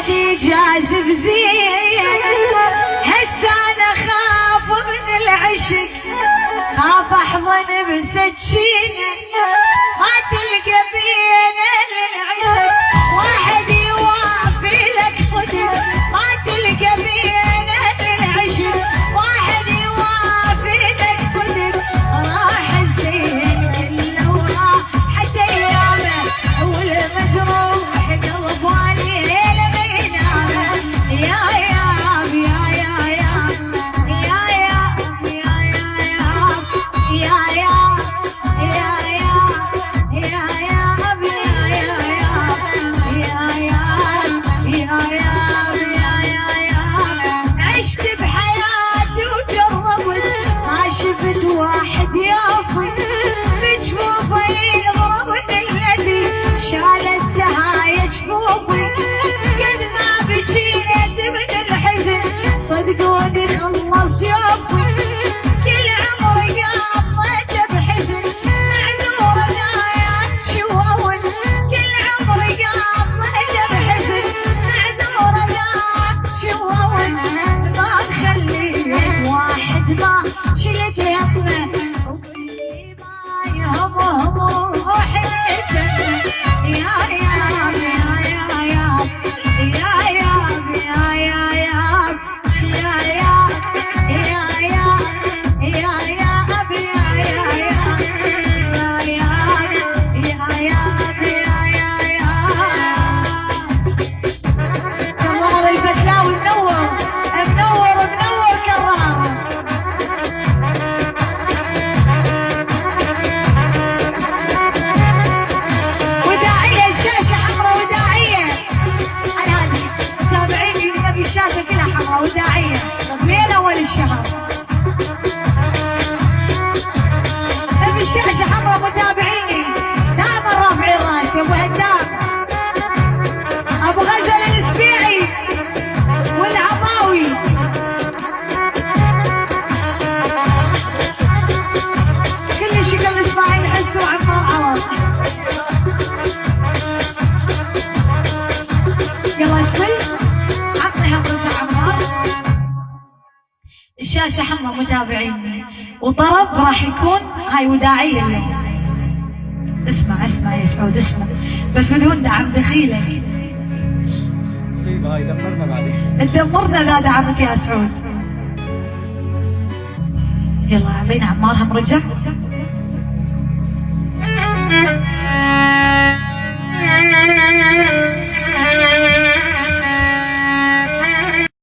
واحد يجازف زين، هسه انا خاف من العشق، خاف احضن بسكينه ما تلقى بينا للعشق، واحد يوافي لك صدق ما تلقى بينا للعشق، واحد يوافي لك صدق، راح الزين كله وراحت ايامه، والمجروح قلبه عليه لما ينامه، يا ياب يا يا يا يا يا يا واحد يافي بجفوفه يضرب الذي شال الدهاية جفوفي، قد ما بجيت من الحزن صدقوني خلص جوفي، كل عمري قضيته بحزن معذورة لا تشوفون، كل عمري قضيته بحزن معذورة لا تشوفون، ما خليت واحد ما شلت يطمه وكل ما يهمهم روحي الجنة، يا ياب يا يا ياب يا ياب يا يا ياب يا ياب يا ياب يا ياب يا يا ياب يا ياب يا يا ياب. كرار البدلاوي منور منور منور كرار. وداعية الشاشة حمراء وداعية على هذه متابعيني نبي الشاشة كلها حمراء وداعية من أول الشهر، نبي الشاشة حمراء متابعيني دائما رافعين راسي، أبو هدام أبو غزل السبيعي والعطاوي، كل شكل الإسماعيل حسوا عمار عوض. يلا اسفل عطني هالرجع عمار. الشاشة حمراء متابعيني، وطرب راح يكون هاي وداعية اليوم. اسمع اسمع يا سعود اسمع، بس بدون دعم دخيلك. مصيبة هاي دمرنا بعدين. تدمرنا ذا دعمت يا سعود. يلا اعطينا عمار هم رجع.